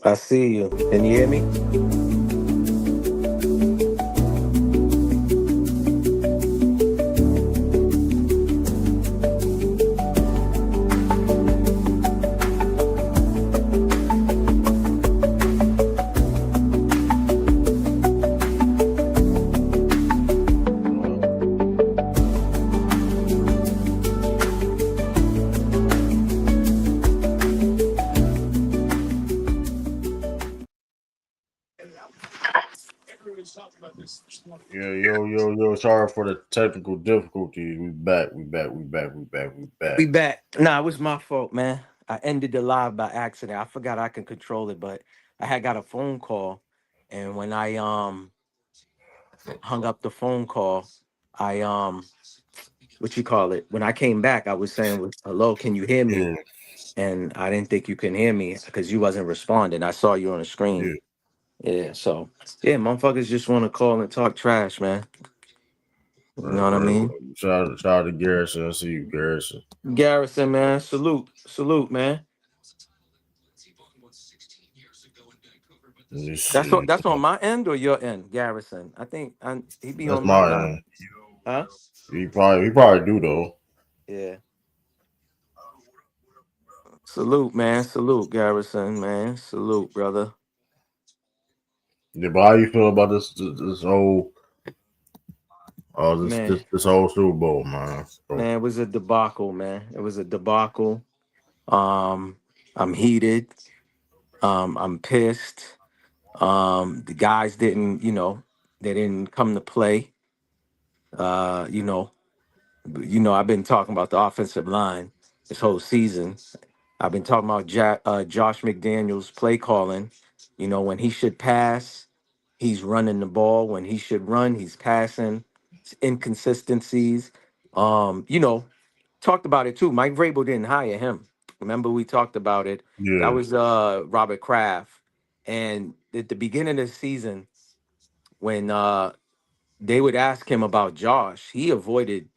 I see you. Can you hear me? Yeah, yo. Sorry for the technical difficulties. We back. We back. We back. Nah, it was my fault, man. I ended the live by accident. I forgot I can control it, but I had got a phone call, and when I hung up the phone call, I what you call it? When I came back, I was saying, "Hello, can you hear me?" Yeah, And I didn't think you can hear me because you wasn't responding. I saw you on the screen. yeah. Yeah, so yeah, motherfuckers just want to call and talk trash, man. You know what I Right. mean? Shout out to Garrison. I see you, Garrison. Garrison, man, salute, man. Let me That's see. that's on my end or your end, Garrison. I think he be That's on my my line, end. huh? He probably do though. Yeah. Salute, man. Salute, Garrison, man. Salute, brother. Yeah, but how you feel about this whole this Man, this this whole Super Bowl, man? So, man, it was a debacle, man. It was a debacle. Um, I'm heated. I'm pissed. The guys didn't, they didn't come to play. Uh, you know, I've been talking about the offensive line this whole season. I've been talking about Josh McDaniels play calling. When he should pass, he's running the ball. When he should run, he's passing. It's inconsistencies. Talked about it too. Mike Vrabel didn't hire him. Remember we talked about it. That yeah, was Robert Kraft. And at the beginning of the season, when they would ask him about Josh, he avoided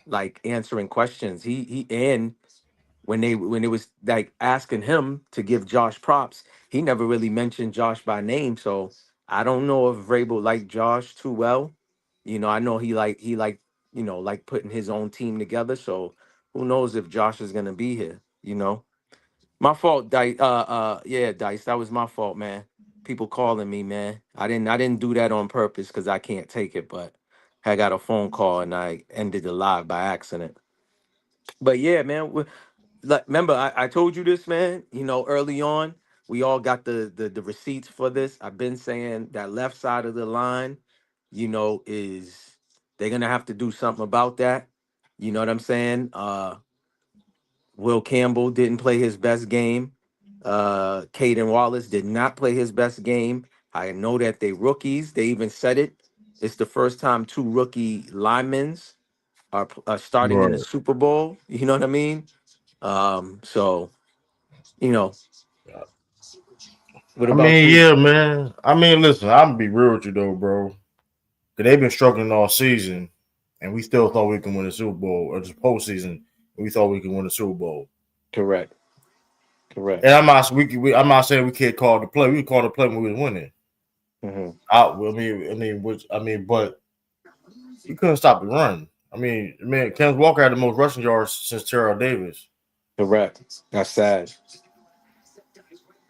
like answering questions. He and when it was like asking him to give Josh props, he never really mentioned Josh by name. So I don't know if Vrabel liked Josh too well. I know he like putting his own team together. So who knows if Josh is gonna be here. My fault, Dice. Yeah, Dice. That was my fault, man. People calling me, man. I didn't do that on purpose because I can't take it, but I got a phone call and I ended the live by accident. But yeah, man. Like, remember, I told you this, man. Early on, we all got the receipts for this. I've been saying that left side of the line, is they're gonna have to do something about that. You know what I'm saying? Will Campbell didn't play his best game. Caden Wallace did not play his best game. I know that they rookies. They even said it. It's the first time two rookie linemen are starting in the right. Super Bowl. You know what I mean? So you know, what I about mean, you? yeah, man. I mean, listen, I'm gonna be real with you though, bro. Cause they've been struggling all season, and we still thought we could win the Super Bowl or just postseason. And we thought we could win the Super Bowl. Correct. Correct. And I'm not saying we can't call the play. We called the play when we was winning. Hmm. But we couldn't stop the run. Kenneth Walker had the most rushing yards since Terrell Davis. Correct. That's sad.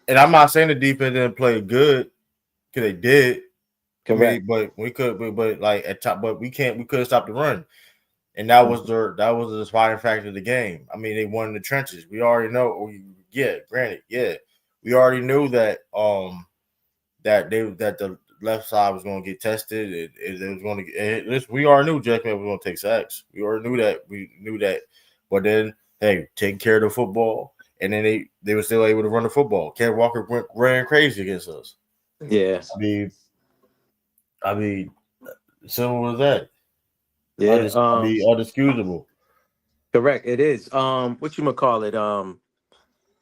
And I'm not saying the defense didn't play good because they did. Correct. But we could, but like at top, but we couldn't stop the run, and that was the deciding factor of the game. I mean, they won in the trenches. We already know. Yeah, granted, yeah, we already knew that the left side was going to get tested. It was going to get. We already knew Jack Man was going to take sacks. We already knew that. We knew that. But then, hey, taking care of the football, and then they were still able to run the football. Ken Walker ran crazy against us. Yeah. I mean, I mean, simple as that. Yeah. Unexcusable. Correct. It is. What you call it?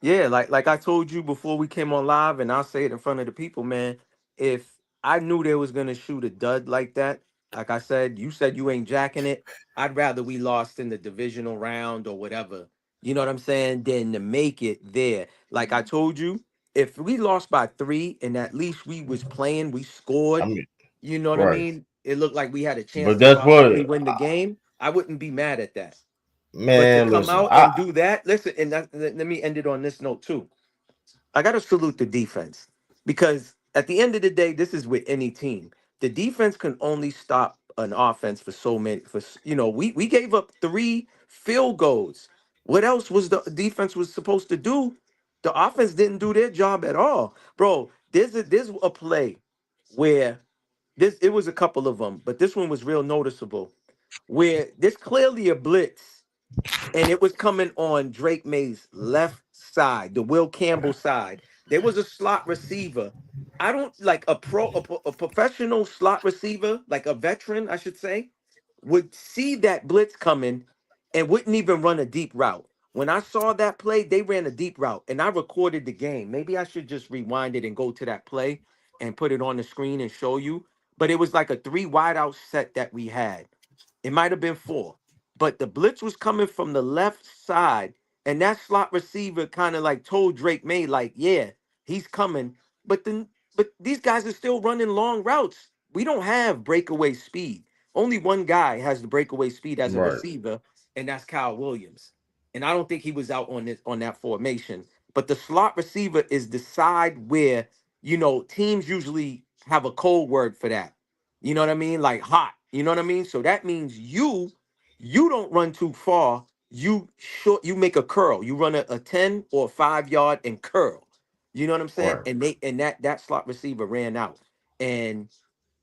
Yeah. Like I told you before we came on live, and I'll say it in front of the people, man. If I knew they was gonna shoot a dud like that, like I said, you said you ain't jacking it. I'd rather we lost in the divisional round or whatever. You know what I'm saying? Than to make it there. Like I told you, if we lost by 3 and at least we was playing, we I scored, mean, you know what I right. mean? It looked like we had a chance But to that's possibly what, win the game. I wouldn't be mad at that. But to man. come Listen, out and do that, listen, and let me end it on this note too. I got to salute the defense because at the end of the day, this is with any team. The defense can only stop an offense for so many. We gave up 3 field goals. What else was the defense was supposed to do? The offense didn't do their job at all, bro. There's a play where this it was a couple of them, but this one was real noticeable. Where there's clearly a blitz and it was coming on Drake Maye's left side, the Will Campbell side. There was a slot receiver. I don't like a professional slot receiver, like a veteran, I should say, would see that blitz coming and wouldn't even run a deep route. When I saw that play, they ran a deep route and I recorded the game. Maybe I should just rewind it and go to that play and put it on the screen and show you. But it was like a 3 wideout set that we had. It might have been 4, but the blitz was coming from the left side, and that slot receiver kind of like told Drake May, like, yeah, he's coming. But these guys are still running long routes. We don't have breakaway speed. Only one guy has the breakaway speed as a right. receiver, and that's Kyle Williams. And I don't think he was out on that formation. But the slot receiver is the side where teams usually have a code word for that. You know what I mean? Like hot. You know what I mean? So that means you don't run too far. You make a curl. You run a 10 or a 5 yard and curl. You know what I'm saying? Right. And that slot receiver ran out. And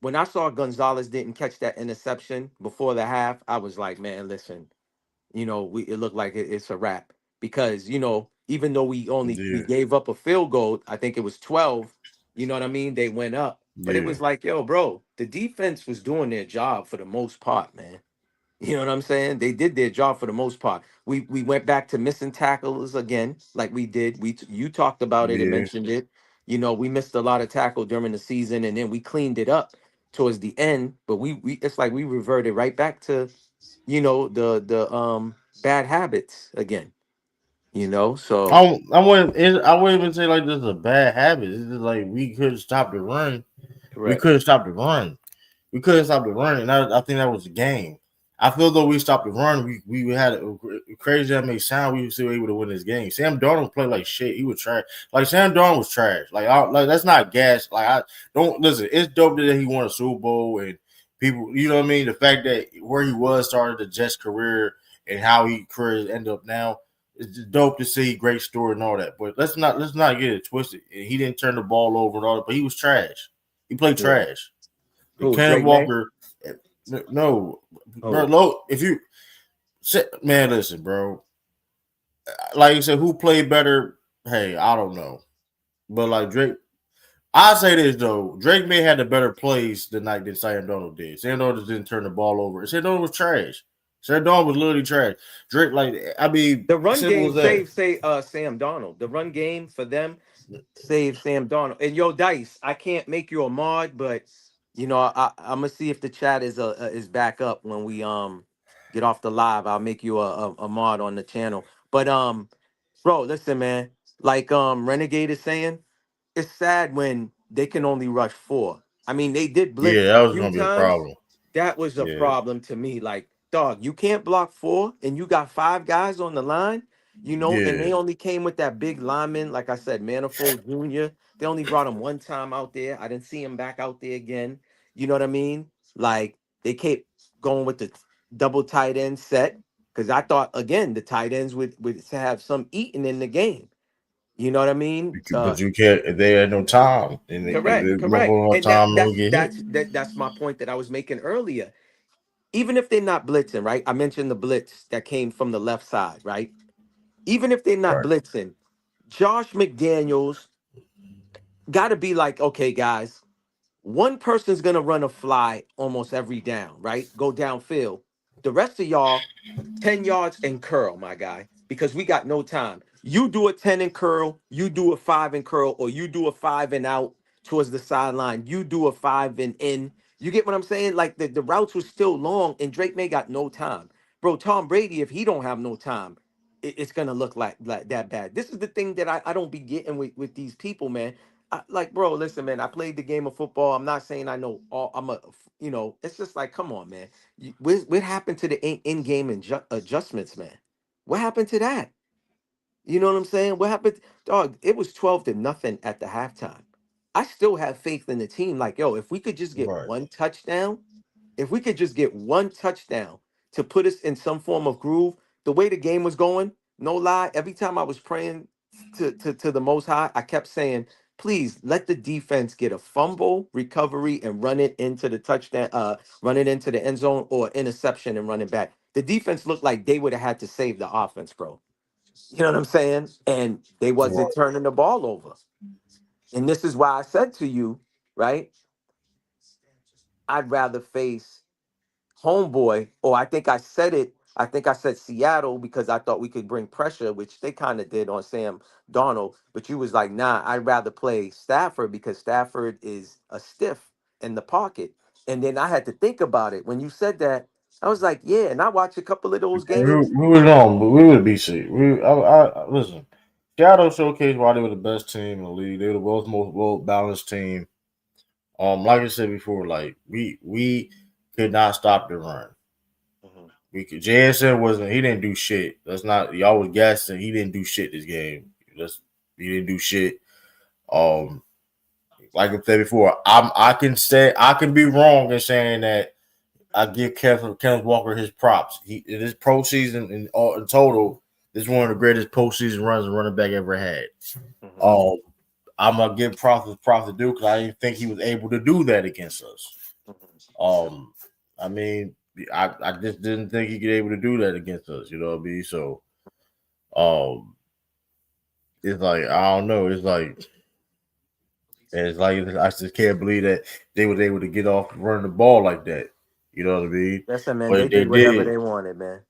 when I saw Gonzalez didn't catch that interception before the half, I was like, man, listen, it looked like it's a wrap because even though we Yeah. gave up a field goal, I think it was 12. You know what I mean? They went up, but it Yeah. was like, yo, bro, the defense was doing their job for the most part, man. You know what I'm saying? They did their job for the most part. We went back to missing tackles again, like we did. You talked about it and Yeah. mentioned it. We missed a lot of tackle during the season, and then we cleaned it up towards the end. But we it's like we reverted right back to the bad habits again. So I wouldn't even say like this is a bad habit. It's just like we couldn't stop the run. We correct. couldn't stop the run. We couldn't stop the run, and I think that was the game. I feel though we stopped the run, we had crazy that may sound. We were still able to win this game. Sam Darnold played like shit. He was trash. Like Sam Darnold was trash. Like that's not gas. Like I don't listen. It's dope that he won a Super Bowl and people. You know what I mean. The fact that where he was started the Jets career and how he career ended up now. It's just dope to see, great story and all that. But let's not get it twisted. He didn't turn the ball over and all that, but he was trash. He played Yeah. trash. Who? Kenneth Drake May? Walker, no, bro. Oh, If you man, listen, bro. Like you said, who played better? Hey, I don't know, but like Drake, I say this though: Drake may have the better plays tonight than Sam Donald did. Sam Donald didn't turn the ball over. Sam Donald was trash. Sam Donald was literally trash. Drake, like, I mean, the run simple game as that. saved say Sam Donald. The run game for them save Sam Darnold. And yo, Dice, I can't make you a mod, but I'm gonna see if the chat is back up when we get off the live. I'll make you a mod on the channel. But bro, listen, man. Like Renegade is saying, it's sad when they can only rush 4. I mean, they did Yeah, blitz that a was few gonna be a times. problem. That was a Yeah, problem to me. Like, dog, you can't block 4 and you got 5 guys on the line, and yeah. they only came with that big lineman, like I said, Manifold Jr. They only brought him one time out there. I didn't see him back out there again. You know what I mean? Like, they kept going with the double tight end set. Because I thought again the tight ends would have some eating in the game. You know what I mean? But you can't. They had no time, and Correct, they don't correct. more And time when we get hit. that's my point that I was making earlier. Even if they're not blitzing, right? I mentioned the blitz that came from the left side, right? Even if they're not Right. blitzing, Josh McDaniels got to be like, okay, guys, one person's gonna run a fly almost every down, right? Go downfield. The rest of y'all, 10 yards and curl, my guy, because we got no time. You do a 10 and curl, you do a 5 and curl, or you do a 5 and out towards the sideline. You do a 5 and in. You get what I'm saying? Like the routes were still long, and Drake May got no time. Bro, Tom Brady, if he don't have no time, it's gonna look like that bad. This is the thing that I don't be getting with these people, man. Like, bro, listen, man. I played the game of football. I'm not saying I know all. It's just like, come on, man. What happened to the in-game adjustments, man? What happened to that? You know what I'm saying? What happened, dog? It was 12-0 at the halftime. I still have faith in the team. Like, yo, if we could just get Right. one touchdown, if we could just get one touchdown to put us in some form of groove, the way the game was going, no lie, every time I was praying to the Most High, I kept saying, please let the defense get a fumble recovery and run it into the touchdown, run it into the end zone or interception and run it back. The defense looked like they would have had to save the offense, bro. You know what I'm saying? And they Right. wasn't turning the ball over. And this is why I said to you, right? I'd rather face homeboy, or I think I said it. I think I said Seattle because I thought we could bring pressure, which they kind of did on Sam Darnold. But you was like, nah, I'd rather play Stafford because Stafford is a stiff in the pocket. And then I had to think about it. When you said that, I was like, yeah. And I watched a couple of those games. We was on, but we were BC. Listen. Seattle showcased why they were the best team in the league. They were the most well balanced team. Like I said before, like we could not stop the run. Mhm, We could. JSN wasn't. He didn't do shit. That's not. Y'all was guessing. He didn't do shit this game. He didn't do shit. Um, like I said before, I can be wrong in saying that I give Kenneth Walker his props. He in his pro season in total, this is one of the greatest postseason runs a running back ever had. mhm, Um, I'm gonna give props to do because I didn't think he was able to do that against us. mhm. Um, I mean, I just didn't think he could be able to do that against us. You know what I mean? So, um, it's like I don't know. It's like I just can't believe that they was able to get off running the ball like that. You know what I mean? Listen, man, they But they did whatever did. they wanted, man.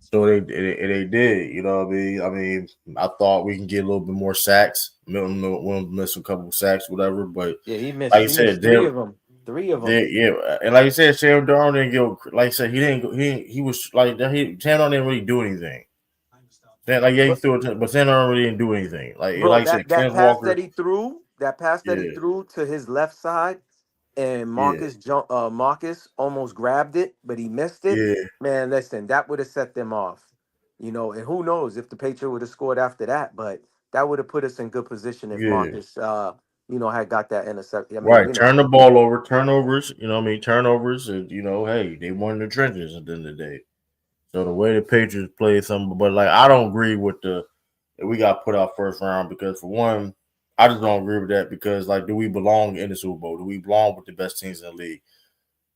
So they did. You know what I mean? I mean, I thought we can get a little bit more sacks. Milton missed a couple of sacks, whatever. But Yeah, he like missed. you He missed said, three of them. Three of them. yeah, and like you said, Sam Darnold didn't go. Like I said, he didn't. He was like Sam Darnold didn't really do anything. Like yeah, he But threw it, but Sam Darnold really didn't do anything. bro, Like I said, that Kenneth pass that Walker, he threw, that pass that he yeah, threw to his left side, and yeah, Marcus almost grabbed it, but he missed it. yeah, Man, listen, that would have set them off. And who knows if the Patriot would have scored after that, but that would have put us in good position if yeah. Marcus, had got that intercept. I mean, Right, turn the ball over, turnovers. You know what I mean? Turnovers, and hey, they won in the trenches at the end of the day. So the way the Patriots played something, but like I don't agree with the that we got put out first round because for one, I just don't agree with that because like, do we belong in the Super Bowl? Do we belong with the best teams in the league?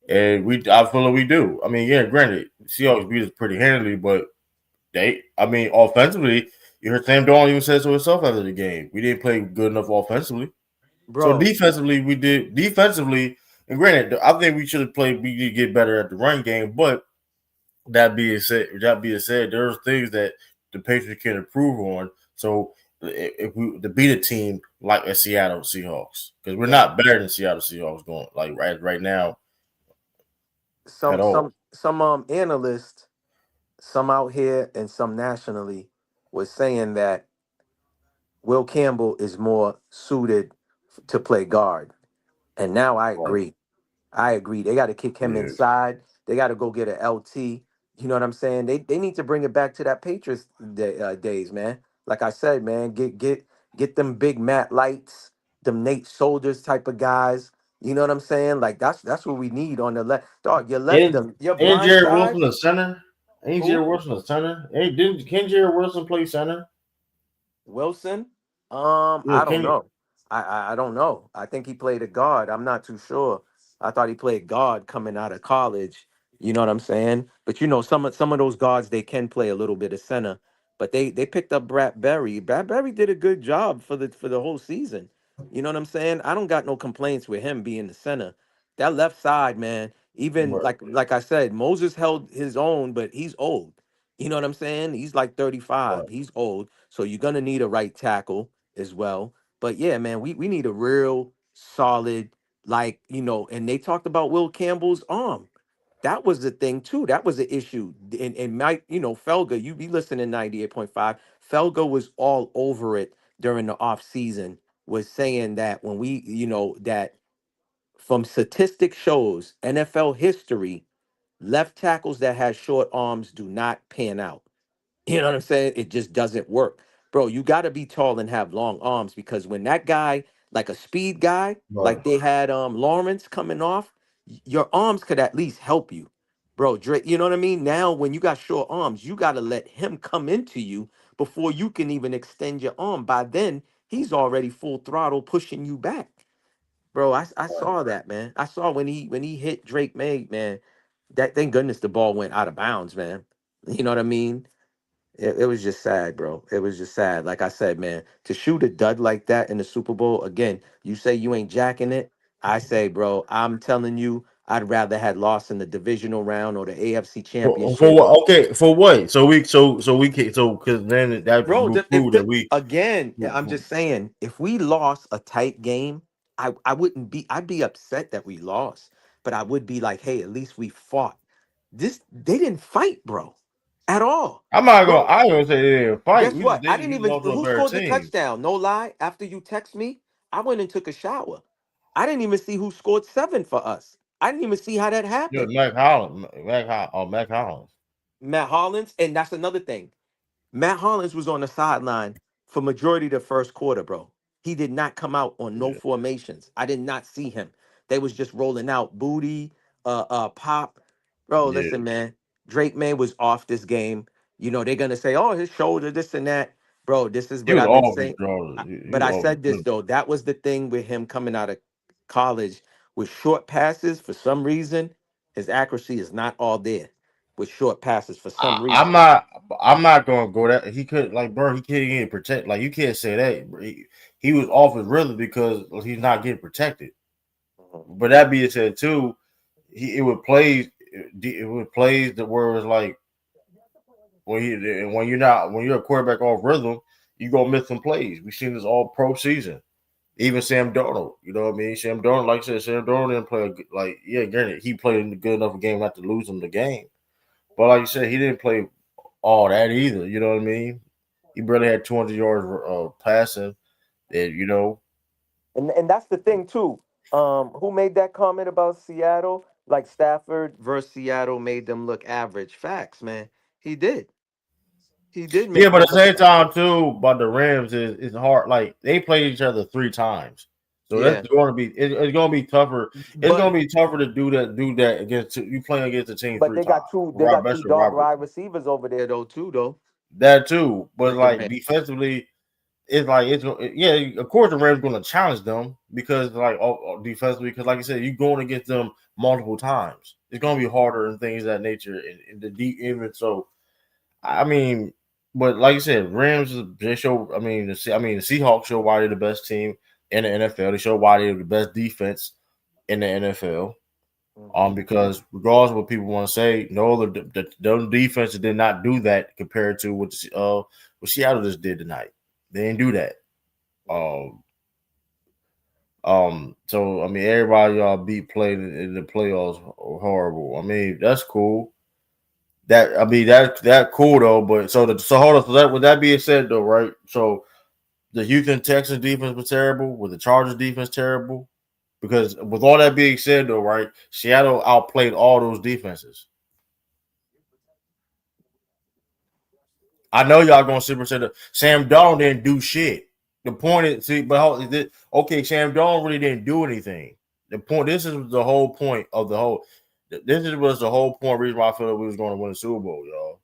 And I feel like we do. I mean, yeah, granted, Seahawks beat us pretty handily, but I mean, offensively, you heard Sam Darnold even said so himself after the game. We didn't play good enough offensively. So bro. defensively, we did defensively, and granted, I think we should have played. We did get better at the run game, but that being said, there's things that the Patriots can improve on. So if we to beat a team like a Seattle Seahawks, because we're Yeah, not better than Seattle Seahawks going like right now at some all. some some analysts, some out here and some nationally, was saying that Will Campbell is more suited to play guard. And now I Right. agree. I agree. They got to kick him Yeah. inside. They got to go get a LT. You know what I'm saying? They need to bring it back to that Patriots days, man. Like I said, man, get them big Matt Lights, them Nate Soldiers type of guys. You know what I'm saying? Like that's what we need on the left. Dog, And your and blind Jared side. Wilson a center. Ain't Who? Jared Wilson a center? Hey, didn't can Jared Wilson play center? Wilson? Yeah, I don't can you? know. I don't know. I think he played a guard. I'm not too sure. I thought he played guard coming out of college. You know what I'm saying? But some of those guards they can play a little bit of center. But they picked up Brad Berry. Brad Berry did a good job for the whole season. You know what I'm saying? I don't got no complaints with him being the center. That left side, man. Even Right, like I said, Moses held his own, but he's old. You know what I'm saying? He's like right. 35. He's old. So you're gonna need a right tackle as well. But yeah, man, we need a real solid, and they talked about Will Campbell's arm. that was the thing too. That was the issue. And Mike, Felga, you be listening 98.5. Felga was all over it during the off season, was saying that when we, that from statistic shows, NFL history, left tackles that have short arms do not pan out. You know what I'm saying? It just doesn't work. Bro, you got to be tall and have long arms, because when that guy, like a speed guy, Right. like they had Lawrence coming off, your arms could at least help you. Bro, Drake, you know what I mean? Now when you got short arms, you got to let him come into you before you can even extend your arm. By then, he's already full throttle pushing you back. Bro, I Right. saw that, man. I saw when he hit Drake Maye, man. That, thank goodness the ball went out of bounds, man. You know what I mean? It was just sad, bro. It was just sad. Like I said, man, to shoot a dud like that in the Super Bowl, again, you say you ain't jacking it. I say, bro, I'm telling you, I'd rather had lost in the divisional round or the AFC For championship. what? Okay, for what? So we can because then that Bro, will if prove that the we. again, I'm just saying, if we lost a tight game, I wouldn't be I'd be upset that we lost, but I would be like, hey, at least we fought. This They didn't fight, bro, at all. I'm not gonna. Bro, I ain't gonna say they didn't fight. guess We just what? I didn't. didn't You even lost to a who better scored the team. touchdown? No lie. After you text me, I went and took a shower. I didn't even see who scored 7 for us. I didn't even see how that Yeah, happened. Mac Hollins. Matt Hollins, and that's another thing. Matt Hollins was on the sideline for majority of the first quarter, bro. He did not come out on no Yeah, formations. I did not see him. They was just rolling out booty, pop. Bro, yeah. listen, man. Drake May was off this game. They're gonna say, "Oh, his shoulder, this and that." Bro, this is He what was I've been off his saying. shoulder. He But was I off his said this shoulder. though. That was the thing with him coming out of college with short passes. For some reason, his accuracy is not all there with short passes. For some I'm reason. not. I'm not gonna go that. He could like, bro. He can't get protect. Like you can't say that. Bro. He was off his rhythm because he's not getting protected. Mhm. But that being said, too, it would play. It would plays the where it's like when you're a quarterback off rhythm, you gonna miss some plays. We've seen this all pro season. Even Sam Darnold, you know what I mean? Sam Darnold, like I said, Sam Darnold didn't play granted, he played a good enough game not to lose him the game. But like you said, he didn't play all that either. You know what I mean? He barely had 200 yards passing. And And that's the thing too. Who made that comment about Seattle? Like Stafford versus Seattle made them look average. Facts, man. He did. He did yeah, make but them at the look. same time too, but the Rams is it's hard. Like they played each other 3 times, so Yeah, that's going to be it's going to be tougher. It's but going to be tougher to do that against you playing against the team but three they got times. two. They Right, got best two of dog rival. wide receivers over there though too though. That too, but With the like Rams. defensively, it's like yeah. Of course, the Rams going to challenge them because like defensively, because like I said, you going against them multiple times. It's going to be harder and things of that nature in the deep even so. I mean, but like you said, Rams they show. The Seahawks show why they're the best team in the NFL. They show why they're the best defense in the NFL. Mhm. Because regardless of what people want to say, no, the defense did not do that compared to what Seattle just did tonight. They didn't do that. Um, So I mean, everybody y'all beat played in the playoffs horrible. I mean, that's cool. That cool though. But so hold on. So that with that being said though, right? So the Houston Texans defense was terrible. Was the Chargers defense terrible? Because with all that being said though, right? Seattle outplayed all those defenses. I know y'all gonna super say that Sam Darnold didn't do shit. The point is, see, okay, Sam Darnold really didn't do anything. The point, this is the whole point of the whole. Was the whole point reason why I feel that we was going to win the Super Bowl, y'all.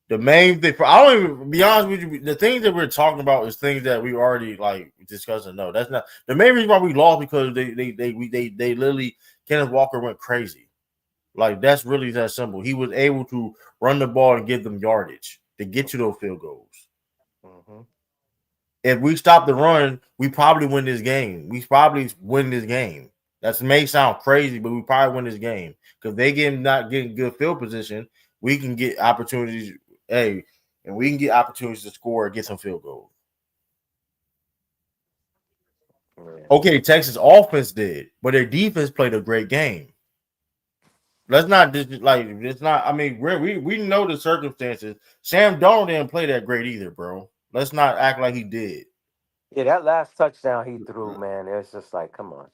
The main thing, I don't even be honest with you. The things that we're talking about is things that we already like discussed. No, that's not the main reason why we lost because they literally Kenneth Walker went crazy. Like that's really that simple. He was able to run the ball and give them yardage to get you those field goals. Mhm. If we stop the run, we probably win this game. We probably win this game. That may sound crazy, but we probably win this game because they get not getting good field position. We can get opportunities. Hey, and we can get opportunities to score and get some field goals. Yeah. Okay, Texas offense did, but their defense played a great game. let's not just like it's not. I mean, we know the circumstances. Sam Darnold didn't play that great either, bro. Let's not act like he did. Yeah, that last touchdown he threw, man, it's just like, come on.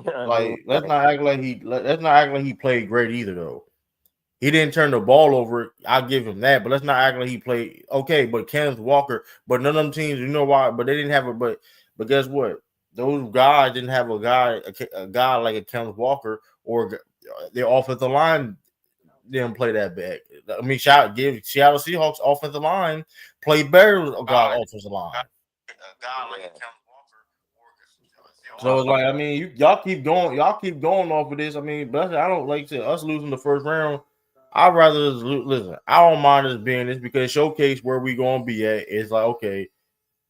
You know what I mean? Like, let's Like, not act like let's not act like he played great either, though. He didn't turn the ball over. I'll give him that, but let's not act like he played okay. But Kenneth Walker, but none of them teams, you know why? But they didn't have a but guess what? Those guys didn't have a guy like a Kenneth Walker or their offensive line didn't play that bad. I mean, give Seattle Seahawks offensive line play better than a guy offensive line. A guy like yeah. Kenneth Walker. So it's like, I mean, y'all keep going off of this. I mean, but I don't like to us losing the first round. I'd rather listen. I don't mind us being this because showcase where we gonna be at. It's like, okay,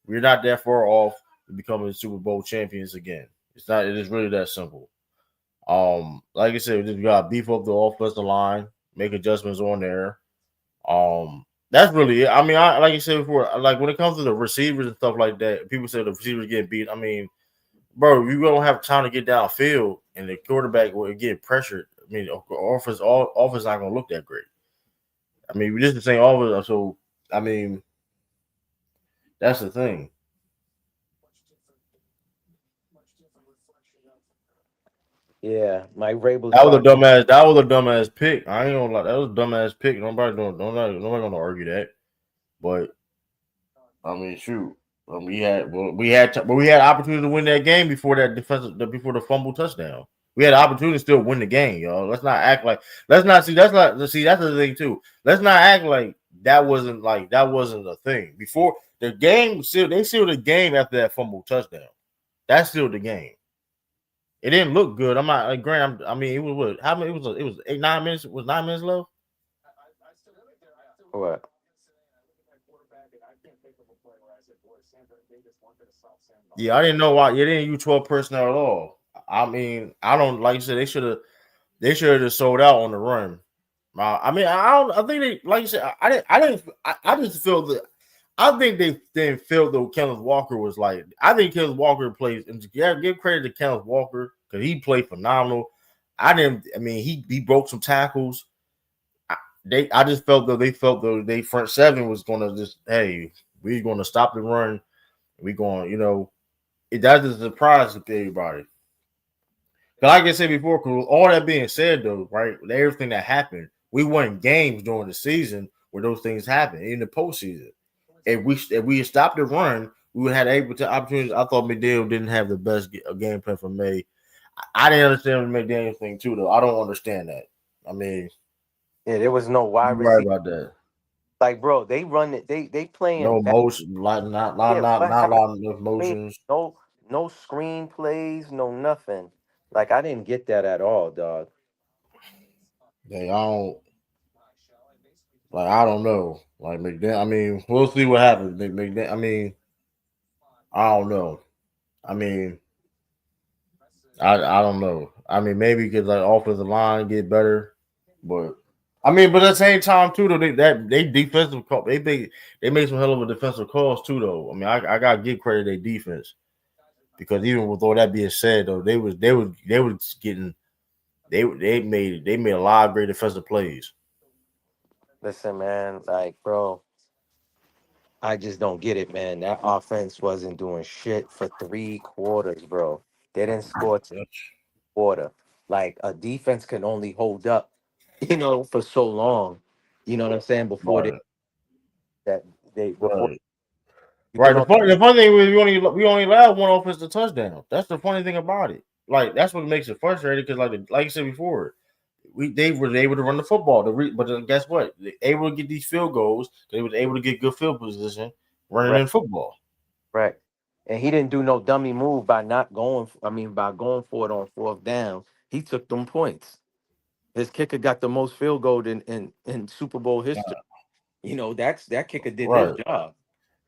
we're not that far off to becoming Super Bowl champions again. It's not. It is really that simple. Like I said, we just got to beef up the offensive line, make adjustments on there. That's really it. I mean, I like you said before, like when it comes to the receivers and stuff like that, people say the receivers get beat. I mean, bro, you don't have time to get downfield, and the quarterback will get pressured. I mean, offense not gonna look that great. I mean, we just the same offense. So, I mean, that's the thing. Yeah, Mike Vrabel That was a started. dumbass. That was a dumbass pick. I ain't gonna lie. That was a dumbass pick. Nobody gonna argue that. But I mean, shoot. We had opportunity to win that game before that before the fumble touchdown. We had an opportunity to still win the game, y'all. Let's not act like let's not see that's the thing too. Let's not act that wasn't a thing before the game. They sealed the game after that fumble touchdown. That's still the game. It didn't look good. I'm not like Grant. I mean, it was what? How many? It was 8 9 minutes. Was 9 minutes left? What? Yeah, I didn't know why. You didn't use 12 personnel at all. I mean, I don't like you said they should have just sold out on the run. I mean, I don't. I think they like you said. I just feel that. I think they didn't feel that Kenneth Walker was like. I think Kenneth Walker plays. And yeah, give credit to Kenneth Walker because he played phenomenal. I didn't. I mean, he broke some tackles. I just felt that they felt that they front seven was going to just hey, we're going to stop the run. We're going, that's a surprise to everybody. But like I said before, with all that being said, though, right, with everything that happened, we won games during the season where those things happen in the postseason. If we stopped the run, we would have able to opportunities. I thought McDaniel didn't have the best game plan for May. I didn't understand the McDaniel thing too, though. I don't understand that. I mean, Yeah, there was no wide you're right receiver. about that. Like, bro, they run it. They playing No back. motion, like Yeah, what not a happened? lot of I mean, motions. no screen plays, no nothing. Like, I didn't get that at all, dog. They don't like. I don't know. Like McDaniel. I mean, we'll see what happens. McDaniel. I mean, I don't know. I mean, I don't know. I mean, maybe because like offensive line get better, but I mean, but at the same time too, though they defensive call they made some hell of a defensive calls too, though. I mean, I gotta give credit to their defense because even with all that being said, though, they was getting they made a lot of great defensive plays. Listen, man, like, bro, I just don't get it, man. That offense wasn't doing shit for 3 quarters, bro. They didn't score to quarter. Like, a defense can only hold up, for so long. You know what I'm saying? Before they Right, that they before right. you Right. can The only funny thing is we only allowed one offensive touchdown. That's the funny thing about it. Like that's what makes it frustrating because like you said before, they were able to run the football. But guess what? They able to get these field goals. They was able to get good field position running right, in football. right. And he didn't do no dummy move by not going. I mean, by going for it on fourth down, he took them points. His kicker got the most field goal in Super Bowl history. That kicker did his Right. job.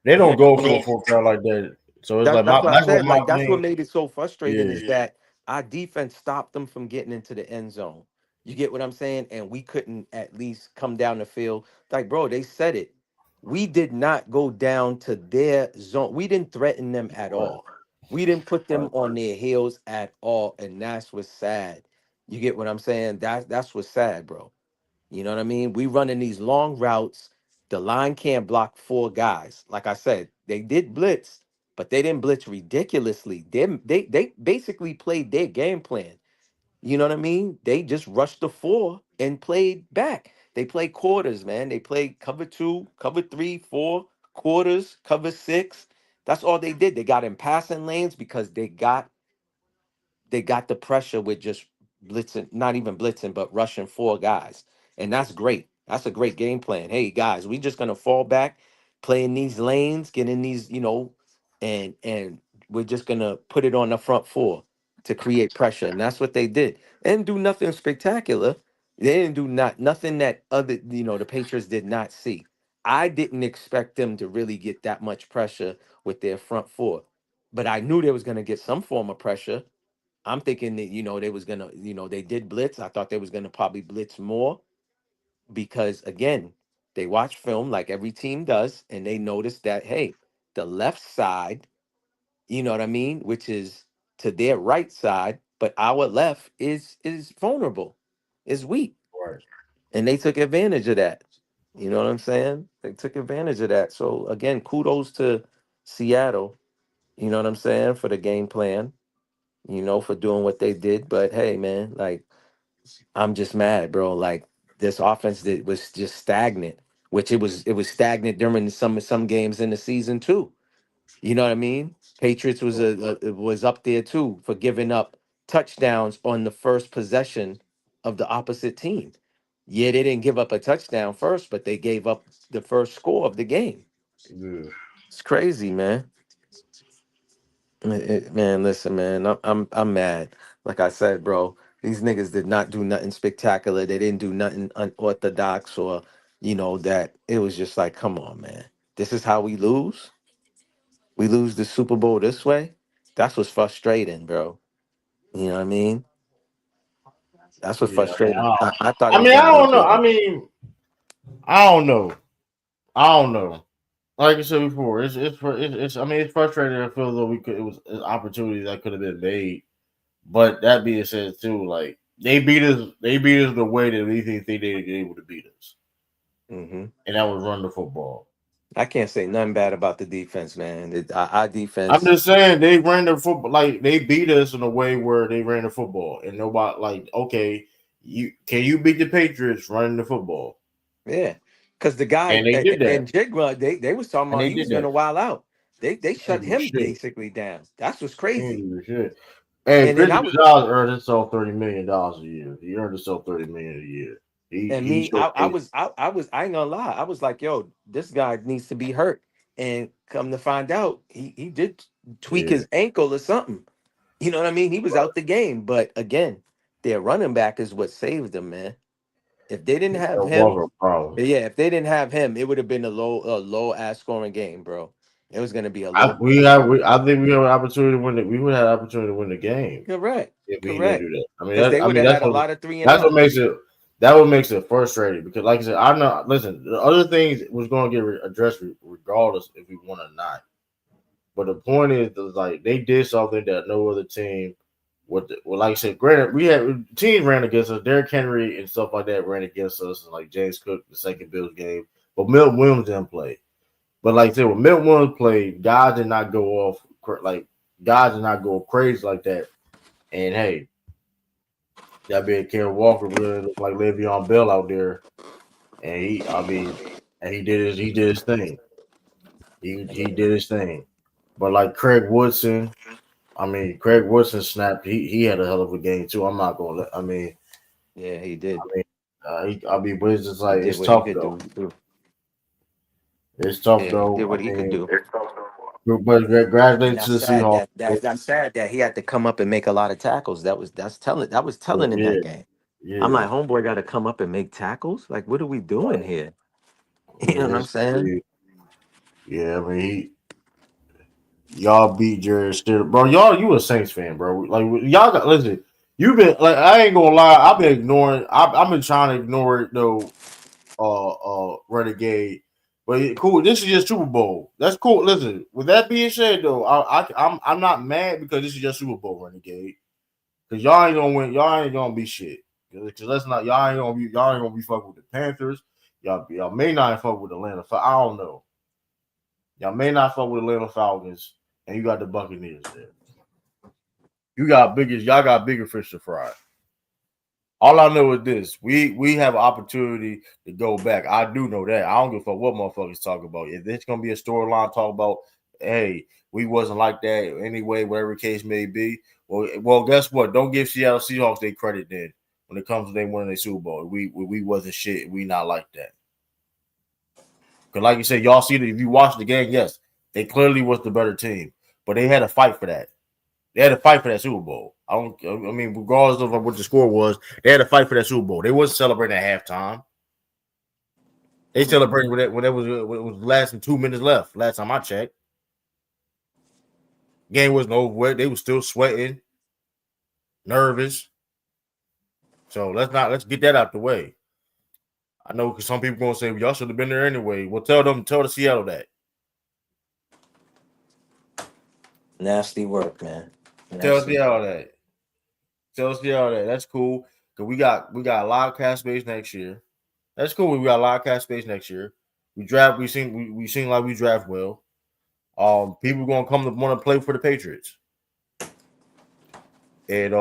They don't Yeah, go for a fourth down like that. So it's That, like that's my what I that's what said. my Like, that's what thing. made it so frustrating Yeah. is that our defense stopped them from getting into the end zone. You get what I'm saying? And we couldn't at least come down the field. Like, bro, they said it. We did not go down to their zone. We didn't threaten them at Right. all. We didn't put them Right. on their heels at all. And that's what's sad. You get what I'm saying? That's what's sad, bro. You know what I mean? We running these long routes. The line can't block four guys. Like I said, they did blitz, but they didn't blitz ridiculously. They basically played their game plan. You know what I mean? They just rushed the four and played back. They played quarters, man. They played cover two, cover three, four, quarters, cover six. That's all they did. They got in passing lanes because they got the pressure with just blitzing, not even blitzing, but rushing four guys. And that's great. That's a great game plan. Hey guys, we just gonna fall back, play in these lanes, get in these, and we're just gonna put it on the front four to create pressure. And that's what they did. They didn't do nothing spectacular. They didn't do nothing that other, the Patriots did not see. I didn't expect them to really get that much pressure with their front four. But I knew they was gonna get some form of pressure. I'm thinking that they was gonna they did blitz. I thought they was gonna probably blitz more because again they watch film like every team does, and they noticed that hey, the left side, you know what I mean, which is to their right side, but our left is vulnerable, is weak, Right. and they took advantage of that. You know what I'm saying? They took advantage of that. So again, kudos to Seattle. You know what I'm saying for the game plan. For doing what they did. But hey, man, like I'm just mad, bro. Like this offense that was just stagnant, which it was stagnant during some games in the season too. You know what I mean? Patriots was up there too for giving up touchdowns on the first possession of the opposite team. Yeah, they didn't give up a touchdown first, but they gave up the first score of the game. Yeah. It's crazy, man. Man, listen, man, I'm mad. Like I said, bro, these niggas did not do nothing spectacular. They didn't do nothing unorthodox or that it was just like, come on, man. This is how we lose. We lose the Super Bowl this way. That's what's frustrating, bro. You know what I mean? That's what's Yeah. I, frustrating. mean, I thought I it was mean, I gonna go don't know. I different. mean, I don't know. I don't know. Like I said before, it's I mean it's frustrating. I feel though it was an opportunity that could have been made. But that being said too, like they beat us the way that we think they were able to beat us. Hmm. And that was run the football. I can't say nothing bad about the defense, man. Our I'm defense, just saying they ran the football like they beat us in a way where they ran the football. And nobody like, okay, you beat the Patriots running the football? yeah, because the guy And they did that. and Jigma, they was talking And about they he was did gonna that. wild out. They They shut didn't do him shit. basically down. That's what's They didn't crazy. do shit. Hey, And then Christian I was Gonzalez earned himself $30 million a year. He earned himself $30 million a year. and He me, I showcased. was I ain't gonna lie. I was like, yo, this guy needs to be hurt. And come to find out, he did tweak Yeah. his ankle or something. You know what I mean? He was out the game. But again, their running back is what saved them, man. If they didn't have That him, was a problem. yeah, if they didn't have him, it would have been a low ass scoring game, bro. It was gonna be a I low. we have we, I think we have an opportunity to win it. We would have an opportunity to win the game Correct, if we didn't correct. do that. Because they would have had a lot of three and That's what outs. makes it that what makes it frustrating because like I said, I know listen, the other things was going to get addressed regardless if we won or not. But the point is like they did something that no other team well, like I said, granted, we had teams ran against us. Derrick Henry and stuff like that ran against us, and like James Cook, the second Bills game. But Milton Williams didn't play. But like I said, when Milton Williams played, guys did not go off like guys did not go crazy like that. And hey, that being Karen Walker really looked like Le'Veon Bell out there, and he did his thing. He did his thing. But like Craig Woodson snapped. He had a hell of a game too. I'm not gonna. Yeah, he did. But it's just He like did it's what he tough could though. do. Too. It's tough Yeah, he did though. what he could do. But And congratulations to that's the sad Seahawks. that's sad that he had to come up and make a lot of tackles. That was telling in Yeah, that game. I'm yeah. like, homeboy got to come up and make tackles. Like, what are we doing Right. here? I You know mean, what I'm saying? yeah. Y'all beat Jared Stidham, bro. Y'all, you a Saints fan, bro. Like y'all got listen. You've been like I ain't gonna lie. I've been ignoring. I've been trying to ignore it though. Renegade. But cool. This is your Super Bowl. That's cool. Listen. With that being said, though, I'm not mad because this is your Super Bowl, Renegade. Because y'all ain't gonna win. Y'all ain't gonna be shit. Because let's not. Y'all ain't gonna be fucking with the Panthers. Y'all may not fuck with Atlanta. I don't know. Y'all may not fuck with Atlanta Falcons, and you got the Buccaneers there. Y'all got bigger fish to fry. All I know is this: we have an opportunity to go back. I do know that. I don't give a fuck what motherfuckers talk about. If it's gonna be a storyline, talk about, hey, we wasn't like that anyway, whatever the case may be. Well, guess what? Don't give Seattle Seahawks their credit then when it comes to they winning a Super Bowl. We wasn't shit. We not like that. Because like you said, y'all see that if you watch the game, yes, they clearly was the better team, but they had to fight for that. They had to fight for that Super Bowl. I mean, regardless of what the score was, they had to fight for that Super Bowl. They wasn't celebrating at halftime. They celebrated when it was less than 2 minutes left. Last time I checked, game wasn't over with. They were still sweating, nervous. So let's get that out the way. I know because some people gonna say, well, y'all should have been there anyway. Well, tell the Seattle that. Nasty work, man. Tell Seattle that. Tell Seattle that. That's cool. Because we got a lot of cap space next year. That's cool. We got a lot of cap space next year. We seem like we draft well. People gonna come to want to play for the Patriots. And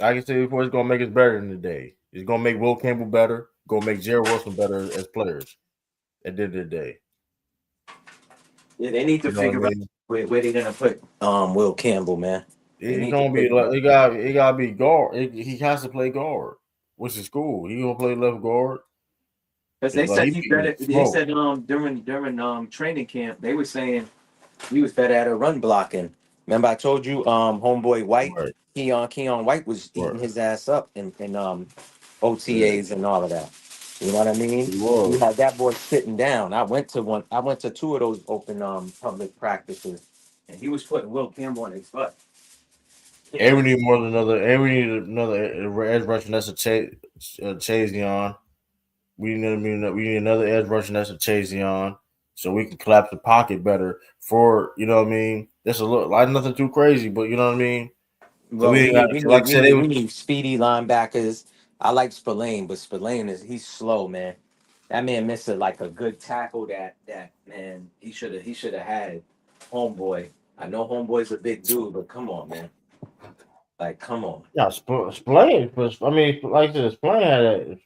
like I said before, it's gonna make us better in the day. It's gonna make Will Campbell better. Gonna make Jared Wilson better as players at the end of the day. Yeah, they need to figure out where they're gonna put Will Campbell, man. It's gonna be like it gotta be guard. He has to play guard, which is cool. He gonna play left guard. Because they said he better. They said during training camp they were saying he was better at a run blocking. Remember I told you homeboy White, right. Keon White was eating his ass up in OTAs and all of that. You know what I mean? He had that boy sitting down. I went to two of those open public practices, and he was putting Will Campbell on his butt. And we need another edge rusher. That's a Chazion. We need another edge rusher. That's a Chazion, so we can collapse the pocket better. For you know what I mean. That's a little like nothing too crazy, but you know what I mean. Well, we need speedy linebackers. I like Spillane, but Spillane he's slow, man. That man missed like a good tackle. That man, he should have had homeboy. I know homeboy's a big dude, but come on, man. Like, come on. Yeah, Spillane. I mean, like I said, Spillane.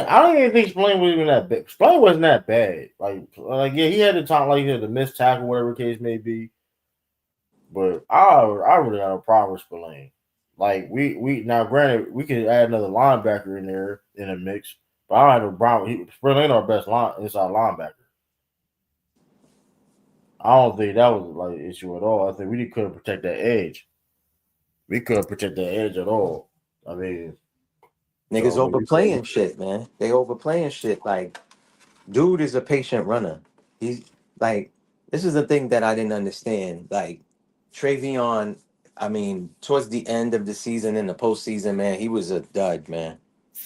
I don't even think Spillane was even that bad. Spillane wasn't that bad. Like yeah, he had the time, like he had the missed tackle, whatever the case may be. But I really got a problem with Spillane. Like we now, granted, we could add another linebacker in there in the mix, but I don't have a problem. Spillane our best inside linebacker. I don't think that was like an issue at all. I think we couldn't protect that edge. We couldn't protect that edge at all. I mean, niggas overplaying shit, man. They overplaying shit. Like, dude is a patient runner. He's like, this is the thing that I didn't understand. Like, Travion, I mean, towards the end of the season in the postseason, man, he was a dud, man.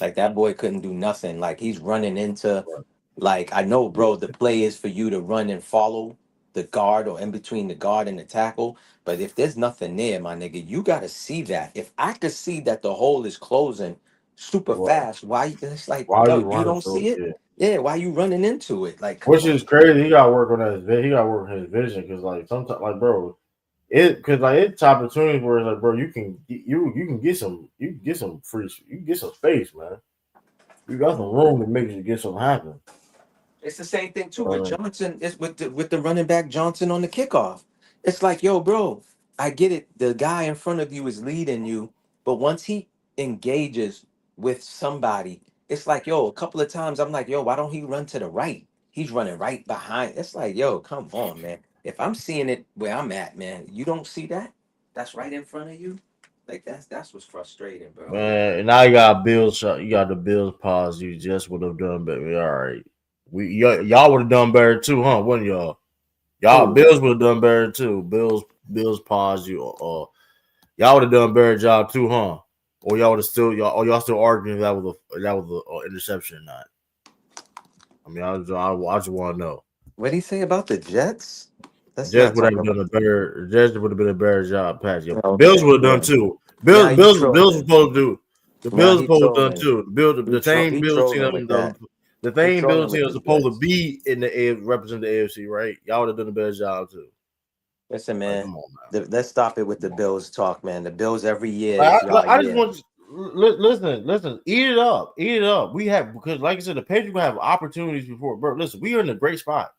Like, that boy couldn't do nothing. Like, he's running into, like, I know, bro, the play is for you to run and follow the guard or in between the guard and the tackle. But if there's nothing there, my nigga, you got to see that. If I could see that the hole is closing super fast, why? It's like, yo, you don't see it? Yeah, why you running into it? Like, which is crazy. He got to work on that. He got to work on his vision because, like, sometimes, like, bro, it's opportunities where it's like, bro, you can get some free, you can get some space, man. You got some room to make you get something happen. it's the same thing too with Johnson. It's with the running back Johnson on the kickoff. It's like, yo, bro, I get it. The guy in front of you is leading you, but once he engages with somebody, it's like, yo, a couple of times I'm like, yo, why don't he run to the right? He's running right behind. It's like, yo, come on, man. If I'm seeing it where I'm at, man, you don't see that? That's right in front of you. Like that's what's frustrating, bro. Man, and now you got Bills. You got the Bills pause. You just would have done better. All right, y'all would have done better too, huh? Wouldn't y'all? Y'all Bills would have done better too. Bills pause you. Y'all would have done a better job too, huh? Or y'all would have y'all still arguing if that was a interception or not. I mean, I just want to know. What did he say about the Jets? Jets would have been a better job, Pat. Bills would have done too. Now he Bills were trolling. supposed to do. The Now Bills he supposed to done trolling. too. The same He Bills team trolling with that. the He same trolling Bills team with was this supposed to place. be in the represent the AFC, right? Y'all would have done the best job too. Listen, Like, man. come on now. Let's stop it with the Come on. Bills talk, man. The Bills every year Like, is y'all I just year. want listen, eat it up. We have because, like I said, the Patriots will have opportunities before. Bro, listen, we are in a great spot.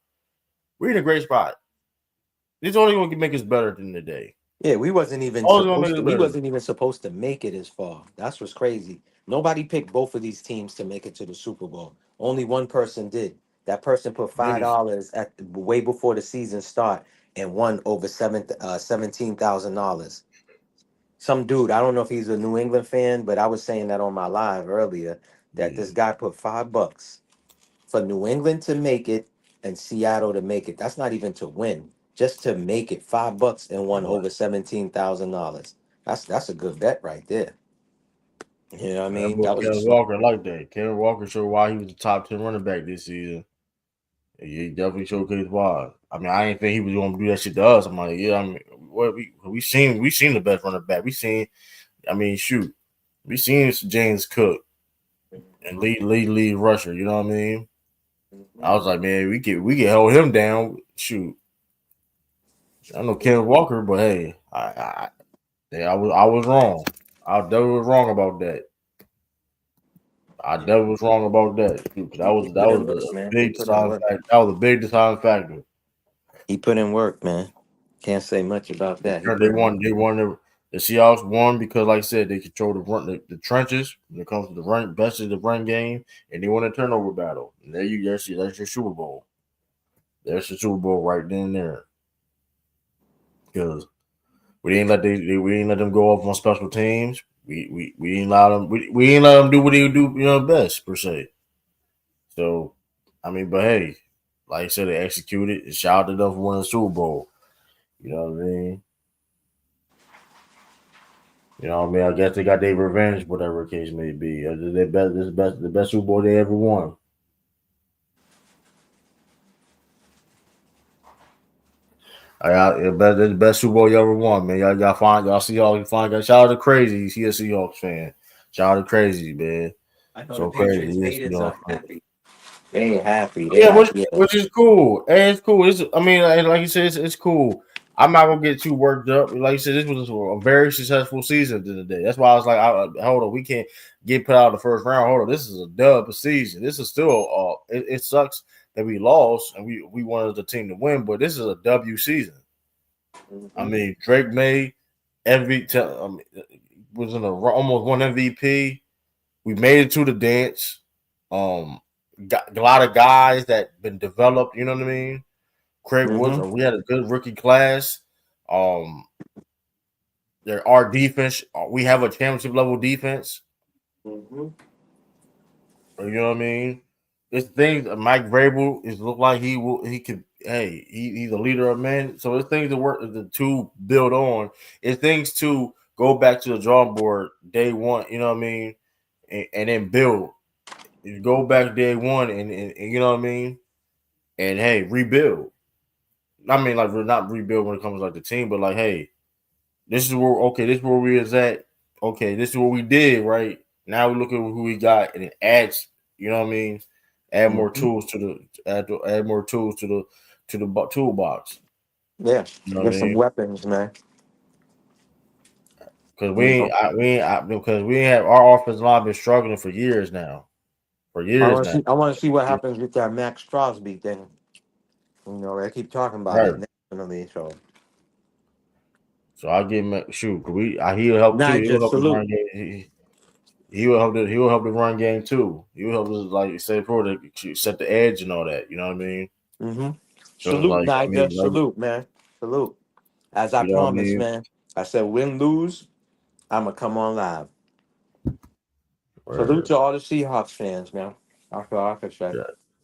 We're in a great spot. This only going to make us better than the day. Yeah, we wasn't even Only going to supposed make to. us We better. wasn't even supposed to make it as far. That's what's crazy. Nobody picked both of these teams to make it to the Super Bowl. Only one person did. That person put Niggas, $5 at way before the season start and won over $17,000. Some dude, I don't know if he's a New England fan, but I was saying that on my live earlier that yeah, this guy put $5 for New England to make it and Seattle to make it. That's not even to win, just to make it. $5 and won boy. over $17,000. That's a good bet right there. You know what I That mean? boy That was a Kevin smart. Walker like that. Kevin Walker showed why he was the top 10 running back this season. He definitely showcased why. I mean, I didn't think he was going to do that shit to us. I'm like, yeah, I mean, what we seen the best running back. We seen, I mean, shoot, we seen James Cook and lead rusher. You know what I mean? I was like, man, we can hold him down. Shoot, I know Kevin Walker, but hey, yeah, I was wrong. I definitely was wrong about that. I definitely was wrong about that. Dude, 'cause He put in that was work, a man. He big put in deciding work. factor. That was a big deciding factor. He put in work, man. Can't say much about that. He They put in won. work. The Seahawks won because, like I said, they control the trenches when it comes to the run, best of the run game, and they won a turnover battle. And that's your Super Bowl. That's your Super Bowl right then and there. Because we didn't let them go off on special teams. We didn't allow them. We didn't let them do what they do, best per se. So, I mean, but hey, like I said, they executed. And shout out to them for winning the Super Bowl. You know what I mean? You know what I mean? I guess they got their revenge, whatever the case may be. The best Super Bowl they ever won. The best Super Bowl you ever won, man. Y'all see y'all find shout out to Crazy. He a Seahawks fan. Shout out to Crazy, man. I know the So crazy. Patriots He is haters Seahawks are fan. happy. They ain't happy. They Yeah, like, yeah. which is cool. Hey, it's cool. I mean, like you said, it's cool. I'm not gonna get too worked up. Like you said, this was a very successful season to the day. That's why I was like, hold on, we can't get put out of the first round. Hold on, this is a dub season. This is still it sucks that we lost and we wanted the team to win, but this is a W season. I Mhm. mean, Drake Maye, was in almost one MVP. We made it to the dance. Got a lot of guys that been developed. You know what I mean? Craig Woods. Mhm. We had a good rookie class. Um, our defense. We have a championship level defense. Mhm. You know what I mean? It's things. Mike Vrabel is look like he will. He could. Hey, he's a leader of men. So it's things to work to build on. It's things to go back to the drawing board day one. You know what I mean? And then build. You go back day one and you know what I mean? And hey, rebuild. I mean, like we're not rebuild when it comes to like the team, but like, hey, this is where we is at. Okay, this is what we did, right? Now we look at who we got and it adds, you know what I mean? Add more Mhm. tools to add more tools to the toolbox. Yeah. You know what Get I some mean? weapons, man. Because You know. because we have our offensive line been struggling for years now. For I years want to now. see. I want to see what happens with that Max Crosby thing. You know, they keep talking about Right. it nationally. So, So I give him a shoot. He'll help too. He'll Nigel, help the run salute. game. He will help the run game too. He will help us like you said before to set the edge and all that. You know what I mean? Mm-hmm. Because Salute, like I Nigel. mean, like, Salute, man. Salute. As I you know what I promised, mean? man. I said, win, lose, I'm going to come on live. Salute Or, to all the Seahawks fans, man. That's all I can say. yeah,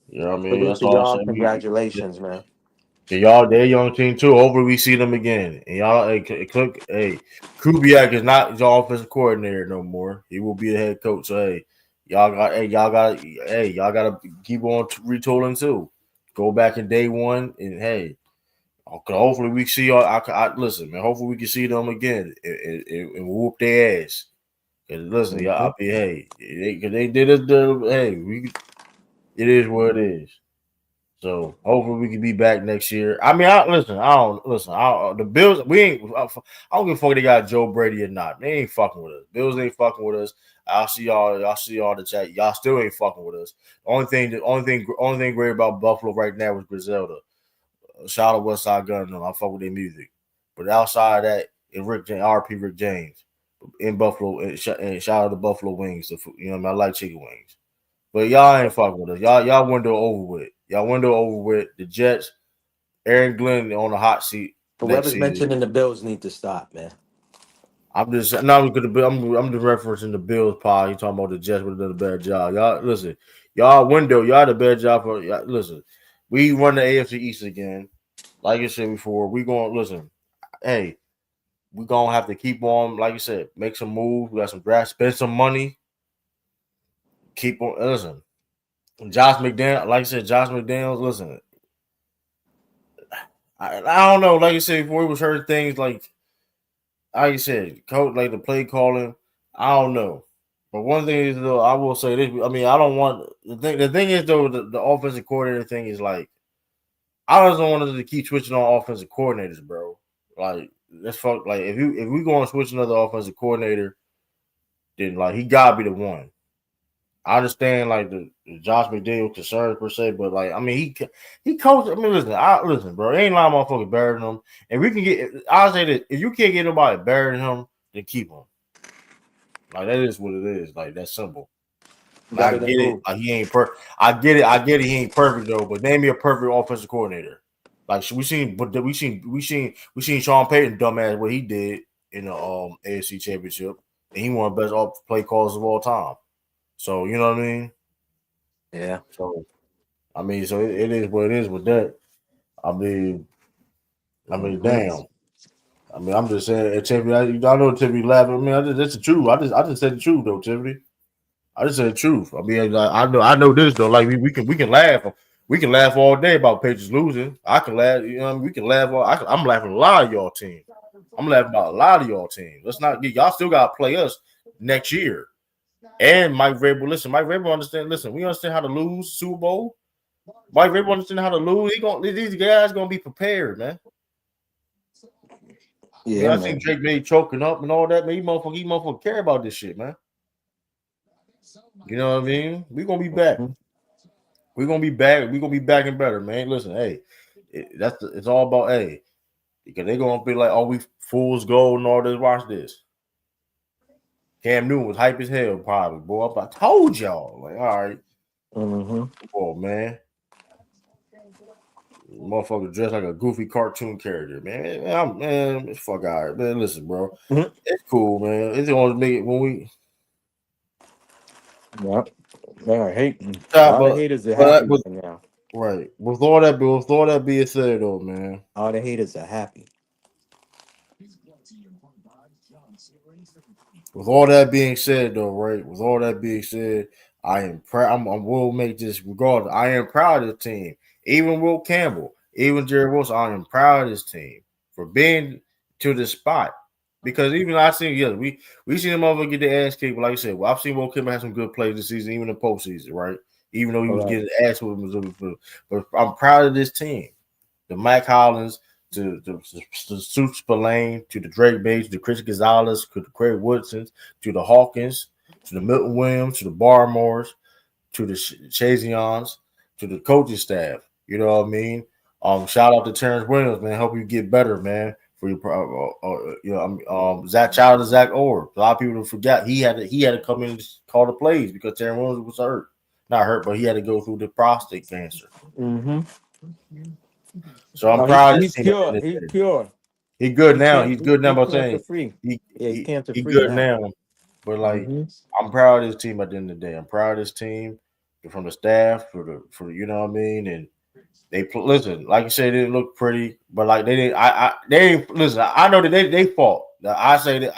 you know what I mean? Salute That's to all I y'all. said. Congratulations, man. They're a young team too. Hopefully we see them again. And y'all, hey, Kubiak is not your offensive coordinator no more. He will be the head coach. So y'all got to keep on retooling too. Go back in day one and hey, Okay, hopefully we see y'all. Listen, man. Hopefully we can see them again and whoop their ass. Cause listen, y'all, Mhm. I'll be hey, they did us. Hey, it is what it is. So hopefully we can be back next year. I mean, I listen. I don't listen. The Bills. We ain't. I don't give a fuck. If they got Joe Brady or not. They ain't fucking with us. Bills ain't fucking with us. I'll see y'all. Y'all see y'all in the chat. Y'all still ain't fucking with us. The only thing great about Buffalo right now is Griselda. Shout out West Side Gun. I fuck with their music. But outside of that, and RP Rick James in Buffalo, and shout out to Buffalo Wings. You know, what I mean? I like chicken wings. But y'all ain't fucking with us. Y'all window over with. Y'all window over with. The Jets, Aaron Glenn on the hot seat next Whoever's season. mentioning the Bills need to stop, man. I'm just referencing the Bills pod. You talking about the Jets would have done a better job. Y'all listen. Y'all window. Y'all had a better job for y'all, listen. We run the AFC East again. Like I said before, we gonna listen. Hey, we gonna have to keep on. Like you said, make some moves. We got some draft. Spend some money. Keep on. Listen. Josh McDaniels. Like I said, Josh McDaniels. Listen. I don't know. Like you said before, we was heard things like you said, coach, like the play calling. I don't know. But one thing is though, I will say this. I mean, I don't want the thing. The thing is though, the offensive coordinator thing is like I just don't want us to keep switching on offensive coordinators, bro. Like let's fuck. Like if we go and switch another offensive coordinator, then like he gotta be the one. I understand like the Josh McDaniels concerns per se, but like I mean he coached. I mean listen, bro. Ain't a lot of motherfuckers better than him, and we can get. I'll say this: if you can't get nobody better than him, then keep him. Like that is what it is. Like that's simple. Like I Better than get it. who? Like he ain't per. I get it. I get it. He ain't perfect though. But name me a perfect offensive coordinator. Like we seen Sean Payton dumbass what he did in the AFC Championship, and he one of the best off play calls of all time. So you know what I mean. Yeah. So so it is what it is with that. I mean, Hmm. damn. I mean, I'm just saying, Tiffany. I know Tiffany laughing. I mean, that's the truth. I just said the truth though, Tiffany. I just said the truth. I mean, like, I know this though. Like we can laugh. We can laugh all day about Patriots losing. I can laugh. You know, what I mean? We can laugh. I'm laughing a lot of y'all team. I'm laughing about a lot of y'all team. Let's not get y'all still got to play us next year. And Mike Vrabel, listen, Mike Vrabel understand. Listen, we understand how to lose Super Bowl. Mike Vrabel understand how to lose. These guys gonna be prepared, man. I mean, Yeah, I seen man. Drake Maye choking up and all that. Man, he motherfucker care about this shit, man. You know what I mean? We gonna be back. Mhm. We're gonna be back. We're gonna be back and better, man. Listen, hey, it's all about because they're gonna be like, oh, we fools gold and all this. Watch this. Cam Newton was hype as hell, probably. Boy, I told y'all. Like, all right, Hmm. come on, man. Motherfucker dressed like a goofy cartoon character, man. Man, fuck all right, man. Listen, bro, Hmm. it's cool, man. It's gonna make it when we Yeah. Man, I hate stop, all the haters are but happy with right now. right with all that being said, though, man. All the haters are happy. With all that being said, though, right? With all that being said, I am proud. I will make this regardless. I am proud of the team. Even Will Campbell, even Jerry Wilson, I am proud of this team for being to this spot. Because even I seen, yeah, we seen them motherfucker get their ass kicked. But like I said, well, I've seen Will Campbell have some good plays this season, even in the postseason, right? Even though he All was right. getting ass with Missouri, but I'm proud of this team the Mike Hollins, to Suits Spillane, to the Drake Bates, to the Chris Gonzalez, to the Craig Woodsons, to the Hawkins, to the Milton Williams, to the Barmores, to the Chazions, to the coaching staff. You know what I mean? Shout out to Terrence Williams, man. Help you get better, man. For your, Zach Child and Zach Orr. A lot of people forgot he had to come in and call the plays because Terrence Williams was hurt, not hurt, but he had to go through the prostate cancer. Mm-hmm. So I'm Oh, proud of this he's team at the pure. end of He's the day. pure. He good He now. can't. He's good now. He But I'm cancer saying free. he Yeah, he he cancer he free good now. now. But like Mm-hmm. I'm proud of this team at the end of the day. I'm proud of this team from the staff for you know what I mean. And listen, like you said, it didn't look pretty, but like they didn't. They didn't listen. I know that they fought. Now, I say that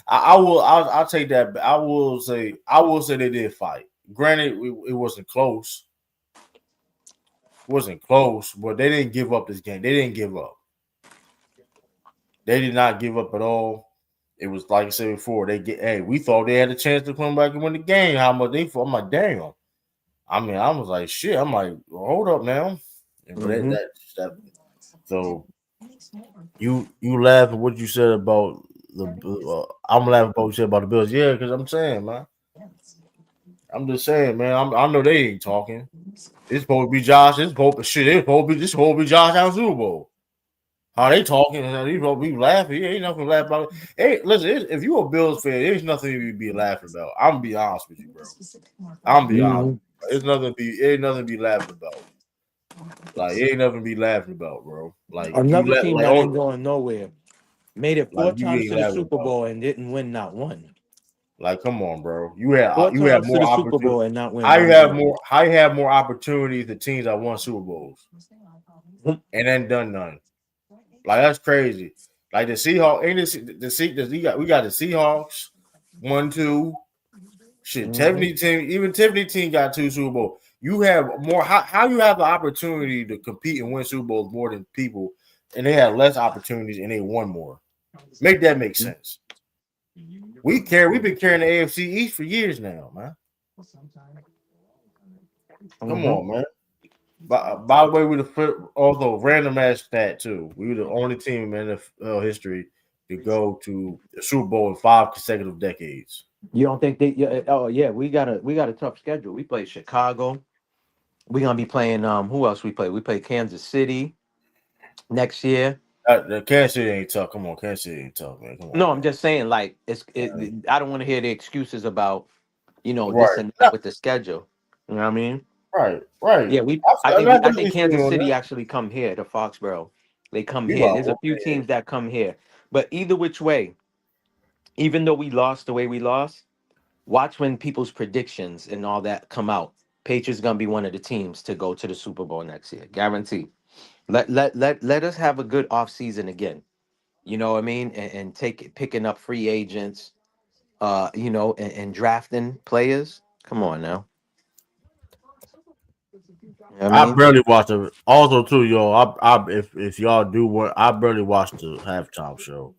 I will. I'll take that. I will say they did fight. Granted, it wasn't close. wasn't close, but they didn't give up this game. They didn't give up. They did not give up at all. It was like I said before. We thought they had a chance to come back and win the game. How much they fought? I'm like, damn. I mean, I was like, shit. I'm like, well, hold up now. But Mm-hmm. that so you laugh at what you said about the. I'm laughing about what you said about the Bills. Yeah, because I'm saying, man. I'm just saying, man. I know they ain't talking. It's supposed to be Josh. It's supposed to shit. It's supposed to be this supposed to be Josh out Super Bowl. How they talking? And these supposed to be laughing. Ain't nothing to laugh about. Hey, listen. If you a Bills fan, there's nothing to be laughing about. I'm gonna be honest with you, bro. I'm gonna be honest. Mm-hmm. It's nothing to be. Ain't nothing to be laughing about. Like ain't nothing to be laughing about, bro. Like you Another let team like that ain't oh going nowhere made it like four you times ain't to the laughing Super about. Bowl and didn't win not one. Like come on, bro. Four You have times to more the Super opportunity. Bowl and not win one game. How you have more opportunities than teams that won Super Bowls and then done none. Like that's crazy. Like the Seahawks, ain't this, we got the Seahawks, 1, 2. Shit, Mm-hmm. Tiffany team got 2 Super Bowl. You have more. How you have the opportunity to compete and win Super Bowls more than people, and they had less opportunities and they won more. Make that make sense. We've been carrying the AFC East for years now, man. Come Mm-hmm. on, man. By the way, we the first, although random ass stat too. We were the only team in NFL history to go to the Super Bowl in 5 consecutive decades. You don't think they? Yeah, oh yeah, we got a tough schedule. We play Chicago. We're gonna be playing. Who else we play? We play Kansas City next year. The Kansas City ain't tough. Come on, Kansas City ain't tough, man. Come on, No, I'm bro. just saying, like I don't want to hear the excuses about this Right, and that with the schedule. You know what I mean? right. Yeah, we. I I think definitely feel you Kansas on City that. actually come here to Foxborough. They come We here. about There's a one few man. teams that come here, but either which way, even though we lost the way we lost, watch when people's predictions and all that come out. Patriots gonna be one of the teams to go to the Super Bowl next year, guarantee. Let us have a good off season again. You know what I mean? And picking up free agents, and drafting players. Come on now. You know what I I mean? barely watch it. Also, too, yo, if y'all do what I barely watch the halftime show,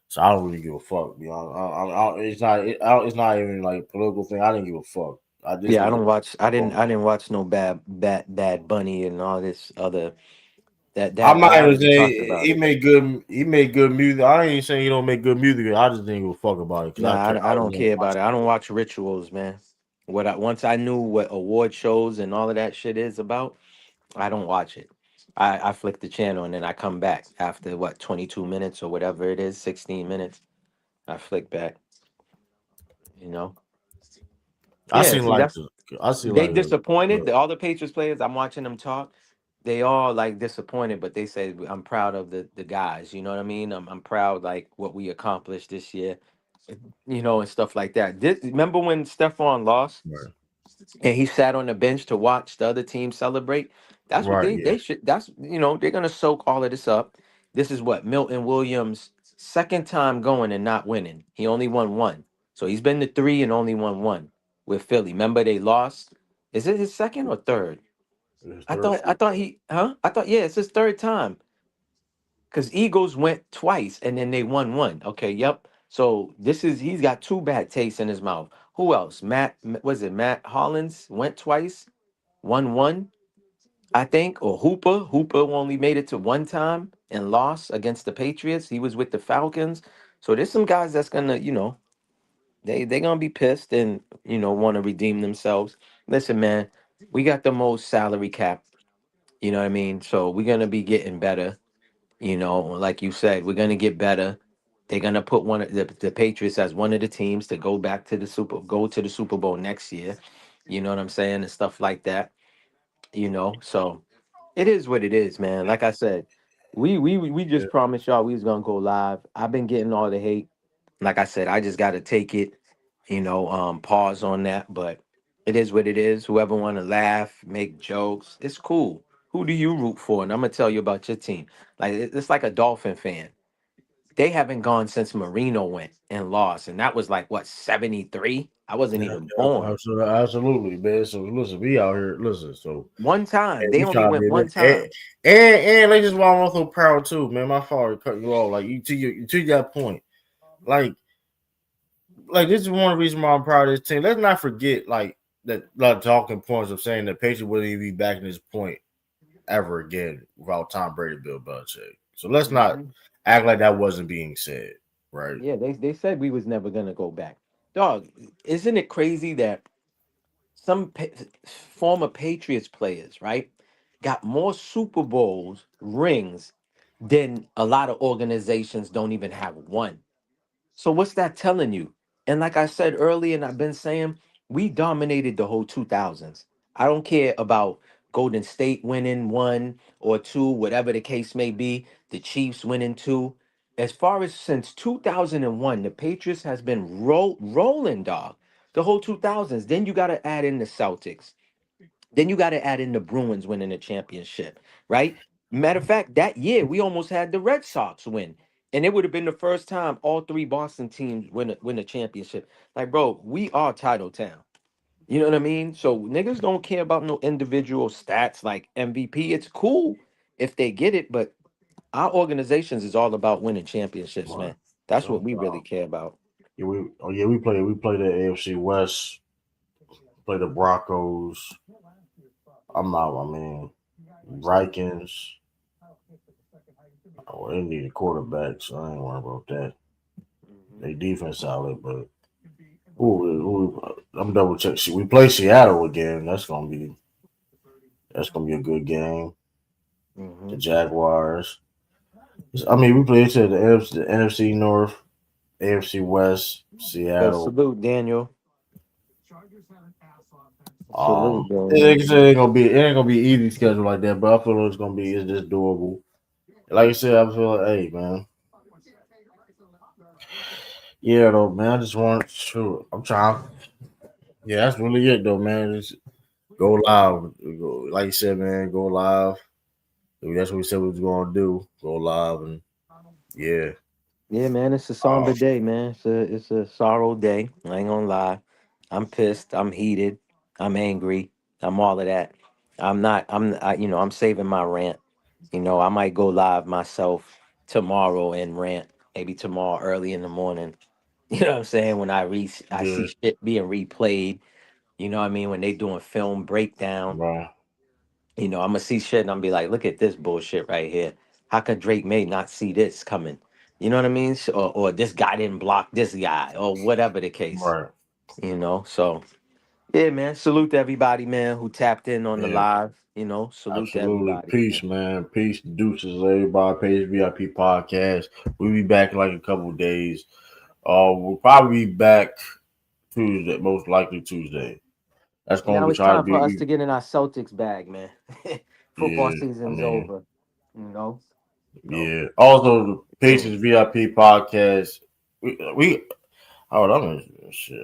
so I don't really give a fuck. You know, it's not even like a political thing. I didn't give a fuck. This Yeah, I was don't watch. a I didn't watch no bad bunny and all this other I'm that not I even already talked saying about it. he made good music. I ain't saying he don't make good music. I just didn't give a fuck about it because Nah, I I don't wasn't care about it. watching I don't it. watch rituals, man. Once I knew what award shows and all of that shit is about, I don't watch it. I flick the channel and then I come back after 22 minutes or whatever it is, 16 minutes. I flick back, you know. I Yeah, seen see like that's I seen they like disappointed. All the Patriots players, I'm watching them talk. They all like disappointed, but they say I'm proud of the guys. You know what I mean? I'm proud like what we accomplished this year, and stuff like that. Remember when Stephon lost right, and he sat on the bench to watch the other team celebrate? That's what right, they yeah, should. They're gonna soak all of this up. This is what Milton Williams' second time going and not winning. He only won one, so he's been to three and only won one with Philly. Remember they lost. Is it his second or third? it was I third. thought I thought he huh? I thought yeah, it's his third time. Because Eagles went twice and then they won one. Okay, yep. So he's got two bad tastes in his mouth. Who else? Was it Matt Hollins went twice, won one, I think, or Hooper. Hooper only made it to one time and lost against the Patriots. He was with the Falcons. So there's some guys that's gonna, they're gonna be pissed and want to redeem themselves. Listen, man, we got the most salary cap. You know what I mean? So we're gonna be getting better. Like you said, we're gonna get better. They're gonna put one of the Patriots as one of the teams to go to the Super Bowl next year. You know what I'm saying? And stuff like that. So it is what it is, man. Like I said, we Yeah. just promised y'all we was gonna go live. I've been getting all the hate. Like I said, I just gotta take it, pause on that. But it is what it is. Whoever wanna laugh, make jokes, it's cool. Who do you root for? And I'm gonna tell you about your team. Like it's like a Dolphin fan. They haven't gone since Marino went and lost, and that was like what 73. I wasn't Yeah, even born. absolutely, man. So listen, we out here. Listen, so One time, and they we only trying to went be one and time. and they just want to so proud too, man. My father cut you off like you to that point. Like this is one reason why I'm proud of this team. Let's not forget that like talking points of saying that Patriots wouldn't even be back in this point ever again without Tom Brady, Bill Belichick. So let's not Mhm. act like that wasn't being said, right? Yeah, they said we was never gonna go back. Dog, isn't it crazy that some former Patriots players, right, got more Super Bowls rings than a lot of organizations don't even have one. So what's that telling you? And like I said earlier, and I've been saying, we dominated the whole 2000s. I don't care about Golden State winning one or two, whatever the case may be, the Chiefs winning two. As far as since 2001, the Patriots has been rolling, dog. The whole 2000s. Then you got to add in the Celtics. Then you got to add in the Bruins winning the championship, right? Matter of fact, that year we almost had the Red Sox win, and it would have been the first time all three Boston teams win a championship. Like, bro, we are title town. You know what I mean? So niggas don't care about no individual stats like MVP. It's cool if they get it, but our organizations is all about winning championships, Right. man. That's No what we really doubt. care about. We played the AFC West, play the Broncos. Vikings. Oh, they need a quarterback, so I ain't worried about that. Mhm. They defense solid, but I'm double check. We play Seattle again. That's gonna be a good game. The Mhm. Jaguars. I mean, we played to the NFC North, AFC West, Yo, Seattle. salute, Daniel. Salute, Like Daniel. I said, it ain't gonna be easy schedule like that, but I feel it's just doable. Like I said, I feel like, hey man, yeah though, man. I just want to. I'm trying. Yeah, that's really it though, man. Just go live. Like you said, man, go live. That's what we said we was gonna do. Go live and yeah. Yeah, man, it's a Uh, somber day, man. It's a sorrow day. I ain't gonna lie. I'm pissed. I'm heated. I'm angry. I'm all of that. I'm saving my rant. I might go live myself tomorrow and rant. Maybe tomorrow early in the morning. You know what I'm saying? When I yeah, see shit being replayed. You know what I mean? When they doing film breakdown. right, I'm gonna see shit and I'm be like, look at this bullshit right here. How could Drake May not see this coming? You know what I mean? Or this guy didn't block this guy, or whatever the case. right. So yeah, man. Salute to everybody, man, who tapped in on the Yeah, live. Salute to absolutely. everybody, Peace, man. man. Peace, deuces, everybody. Page VIP podcast. We'll be back in like a couple of days. We'll probably be back Tuesday, most likely Tuesday. That's And gonna now be it's trying to time for be. us to get in our Celtics bag, man. Football Yeah, I season's mean, over. You know. So yeah. Also, the soon. Patriots VIP podcast. We oh, shit.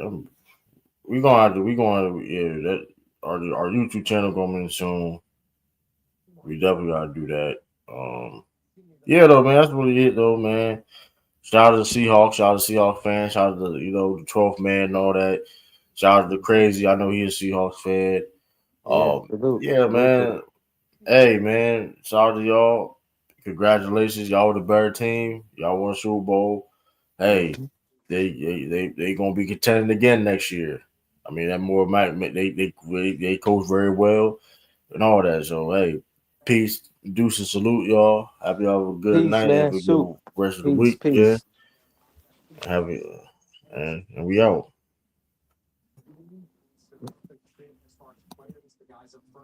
Yeah, that our YouTube channel going in soon. We definitely gotta do that. Yeah, though, man. That's really it, though, man. Shout out to the Seahawks. Shout out to Seahawks fans. Shout out to the 12th man and all that. Shout out to Mhm. Crazy. I know he's a Seahawks fan. Yeah, Um, salute, yeah, salute to man. Hey, man. Shout out to y'all. Congratulations, y'all with the better team. Y'all won Super Bowl. them. Hey, they gonna be contending again next year. I mean, that more might they coach very well and all that. So hey, peace, deuces, salute y'all. Happy y'all have a good Peace, night. man. Have a good Soup. rest of the Peace, week. Yeah, peace. have it, and we out.